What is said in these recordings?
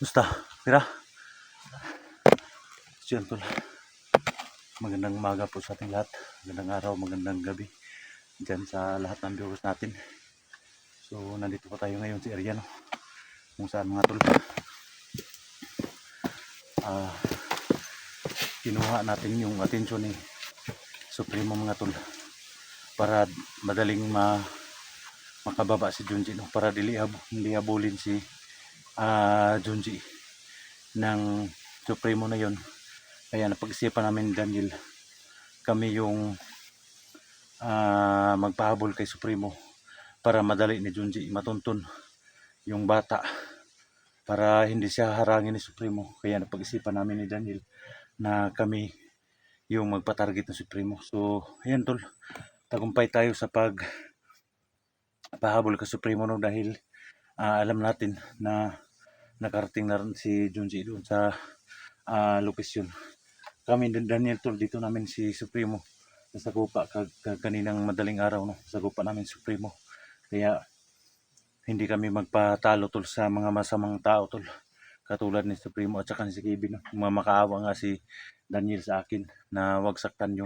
Musta? Mira? Gentle. Magandang umaga po sa ating lahat. Magandang araw, magandang gabi. Diyan sa lahat ng viewers natin. So, nandito po tayo ngayon sa area, no? Kung saan mga tol. Kinuha natin yung atensyon ni Supremo mga tol. Para madaling makababa si Junji, no? Para hindi habulin si Junji ng Supremo na yon. Kaya napag-isipan namin Daniel, kami yung magpahabol kay Supremo para madali ni Junji matuntun yung bata, para hindi siya harangin ni Supremo. Kaya napag-isipan namin ni Daniel na kami yung magpa-target ng Supremo. So ayan tol, tagumpay tayo sa pahabol kay Supremo, no? Dahil alam natin na nakarating na rin si Junji doon sa lokasyon. Kami din Daniel tol, dito namin si Supremo nasagupa kaninang madaling araw, no? Sagupa namin Supremo. Kaya hindi kami magpatalo tol sa mga masamang tao tol, katulad ni Supremo at saka si Kevin, no? Makaawa nga si Daniel sa akin na wag saktan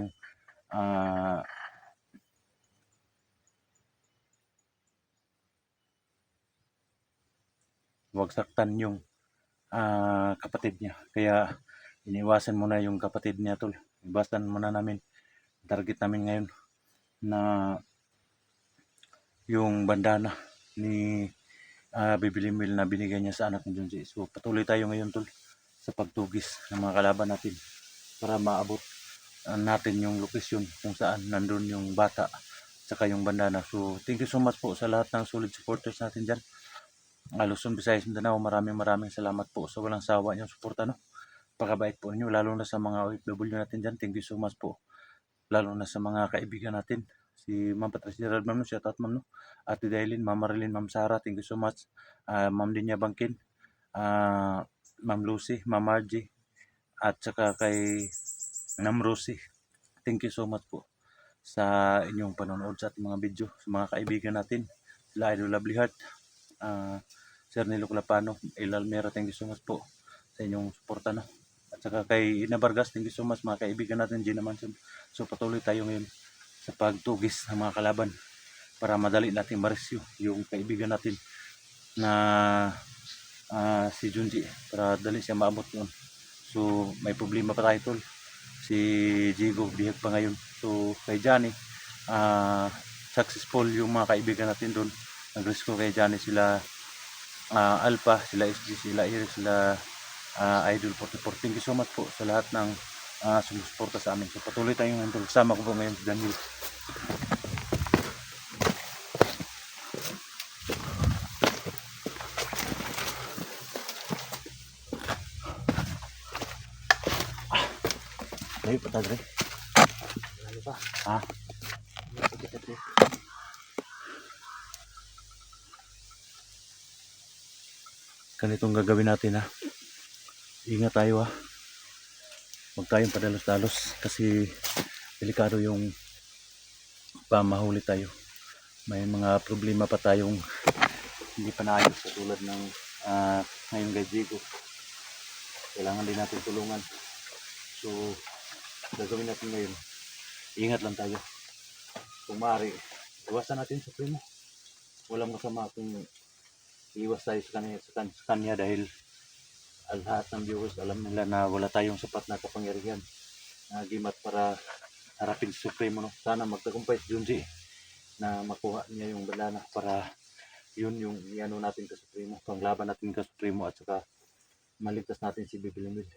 yung kapatid niya. Kaya iniwasan mo na yung kapatid niya tol. Iwasan muna namin. Target namin ngayon na yung bandana ni Bibilimil na binigay niya sa anak ni Junji. So patuloy tayo ngayon tol sa pagtugis ng mga kalaban natin para maabot natin yung lokasyon kung saan nandun yung bata saka yung bandana. So thank you so much po sa lahat ng solid supporters natin dyan. Luzon, Visayas, Mindanao, maraming salamat po sa walang sawa niyong suporta, no? Pagkabait po ninyo, lalo na sa mga OFW natin dyan. Thank you so much po. Lalo na sa mga kaibigan natin. Si Ma'am Patricia Radman, no? Shout out Ma'am, no? Ate Dailin, Ma'am Marilyn, Ma'am Sarah, thank you so much. Ma'am Dinya Bangkin, Ma'am Lucy, Ma'am Margie, at saka kay Ma'am Rosie. Thank you so much po sa inyong panonood sa ating mga video. Sa mga kaibigan natin, sila Idol Lovely Heart, Sir Nilo Clapano, El Almera, thank you so much po sa inyong suporta, no? At saka kay Ina Vargas, thank you so much, mga kaibigan natin, Gina Manson. So patuloy tayo ngayon sa pagtugis ng mga kalaban para madali natin marescue yung kaibigan natin na si Junji, para dali siya maabot yun. So may problema pa tayo tol, si Jigo bihag pa ngayon. So kay Johnny, successful yung mga kaibigan natin doon. Nag-rescue kay Johnny sila Alpha, sila SG, sila Iris, sila Idol 44. Thank you so much po sa lahat ng sumusuporta sa amin. So patuloy tayong nandun. Kasama ko po ngayon si Daniel. Layo pa tayo, layo pa. Ganitong gagawin natin, ha. Ingat tayo, ha. Huwag tayong padalos-dalos kasi delikado yung pamahuli tayo. May mga problema pa tayong hindi pa naayos, katulad ng ngayon kay Jigo. Kailangan din natin tulungan. So gagawin natin ngayon, ingat lang tayo. Kung maaari, iwasan natin sa primo. Walang masama kung iwas tayo sa kanya dahil lahat ng viewers alam nila na wala tayong sapat na kapangyarihan na gimat para harapin si Supremo, no? Sana magtagumpay si Junji na makuha niya yung bandana para yun yung iano natin ka Supremo, panglaban natin ka Supremo, at saka maligtas natin si Bibilimil.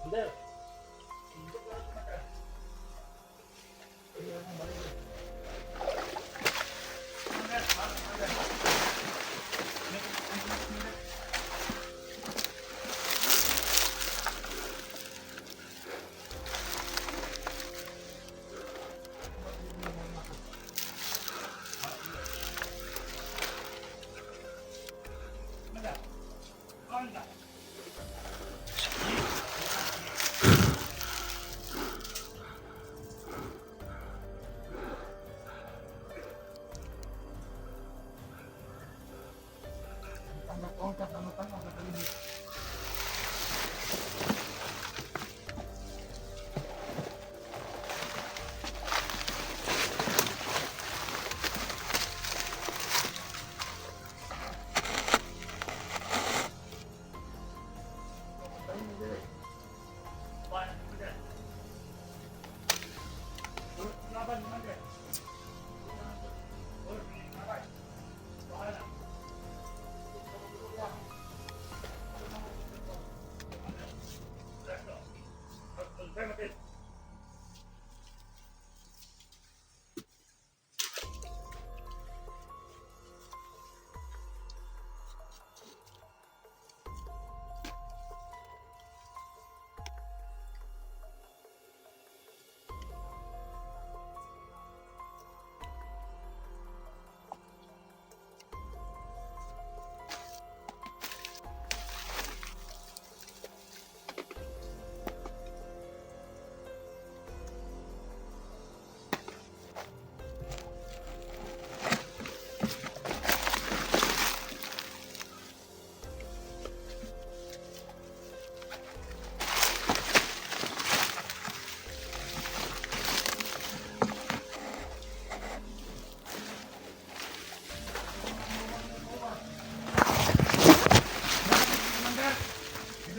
Commander.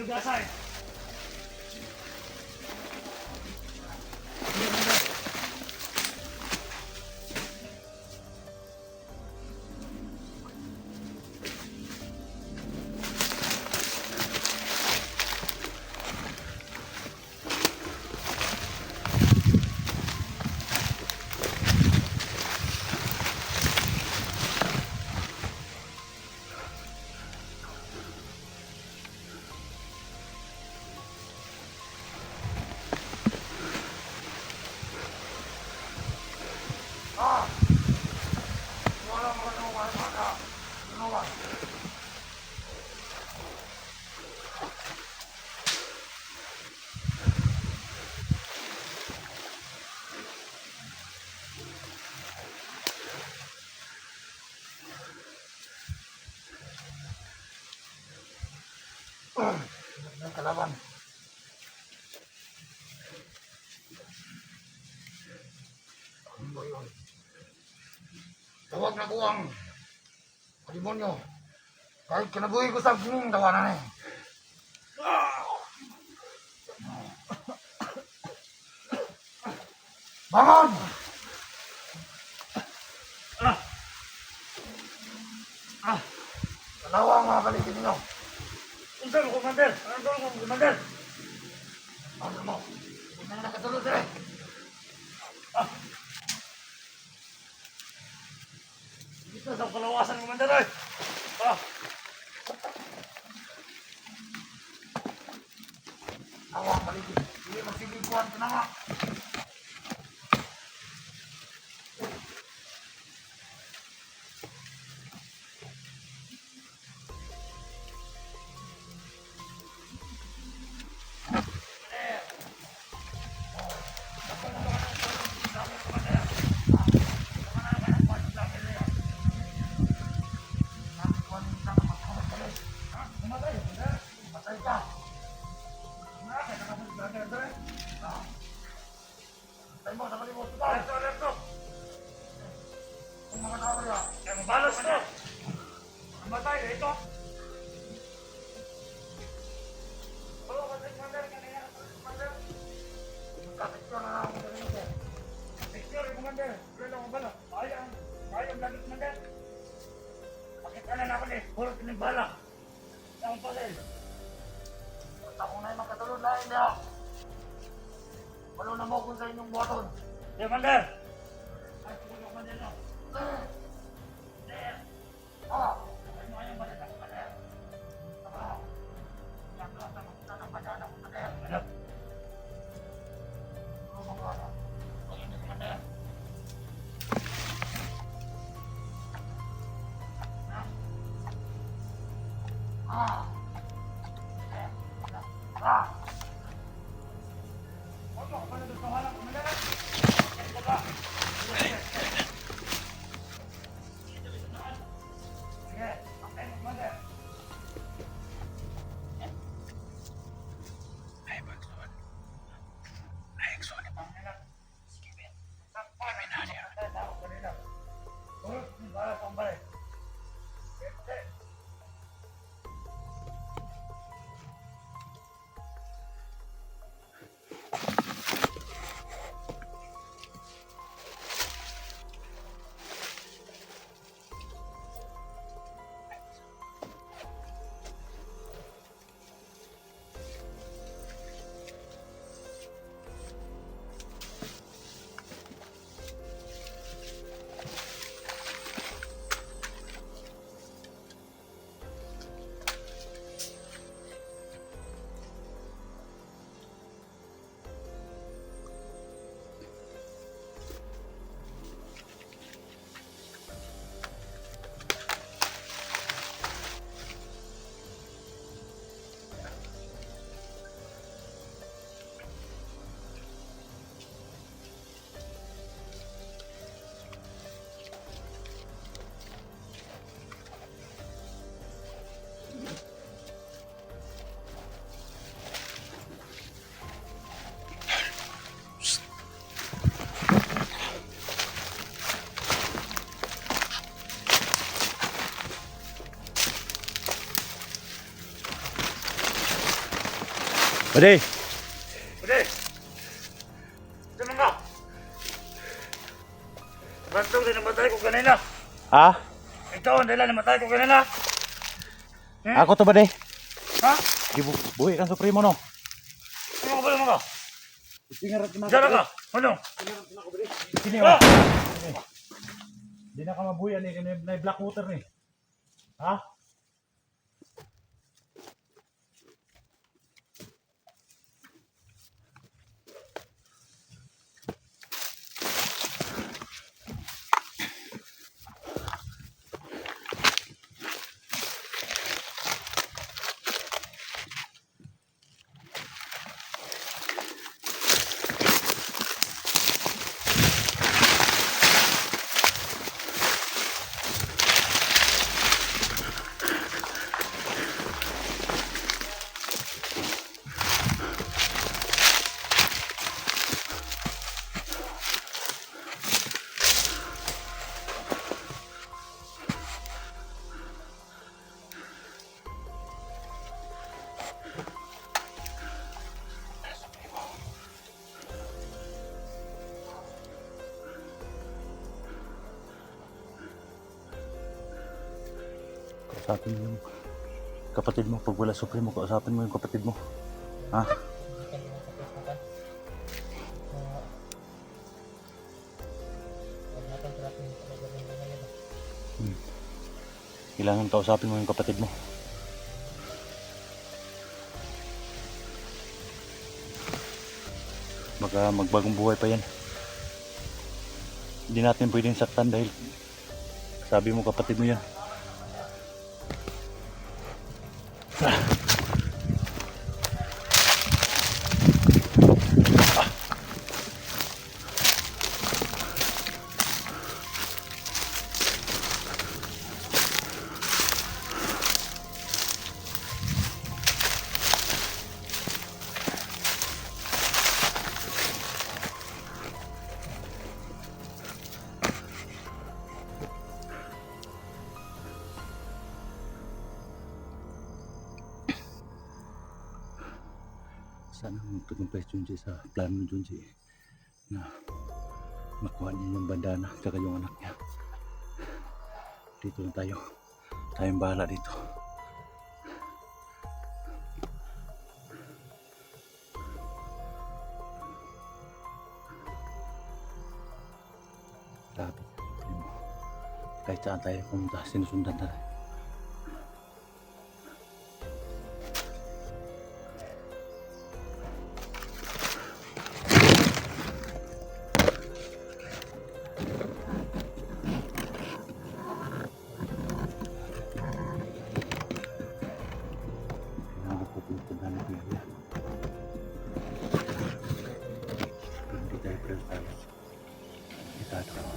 Gasay. Ng kalaban. Ano ba yun? Tawag na ko ang demonyo. Kahit kinabuhi ko sa gining tawanan eh. Bangon! Tanawa ang mga balikin ninyo. Unsa mo, Commander? Anong mo, Commander? Ano mo? Hindi na nakatulog sila. Dito sa kalawasan, Commander ay. Tanawa ang balikin. Hindi magsilikuan ko na nga. Balas to! Namatay na ito! Oo, kasi Commander, kanina Commander. Kapityo na ako sa rin sir. Secure, Commander. Wala lang ang bala. Bayang lagi, Commander. Pakita na naman eh. Puro tinibala. Ang pasel. Ako na yung makatulog lahat. Ano na mo kung sa inyong buhaton? Commander! Ay, tulog man din, no? Pwede! Pwede! Diyan ka! Bantog din namatay ko kanina. Ha? Ikaw ang dahilan namatay ko kanina. Ako to ba de? Ha? Di buhi kang supremo no? Ano ka ba naman ka? Tingarat na Diyan ka! Ano? Sini Ah! Di na ka mabuhi ni na black water ni. Ha? Kausapin mo yung kapatid mo. Pag wala supremo, kausapin mo yung kapatid mo. Ha? Kailangan kausapin mo yung kapatid mo. Baka magbagong buhay pa yan. Hindi natin pwedeng saktan dahil sabi mo kapatid mo yan. Sana magtagumpay Junji sa plano ng Junji na makuha niya yung bandana at saka yung anak niya. Dito lang tayo. Tayong bahala dito. Grabe. Kahit saan tayo pumunta, sinusundan tayo. Kailangan ko pinagtandaan na pinagya. Hindi tayo pero tayo. Itatawa.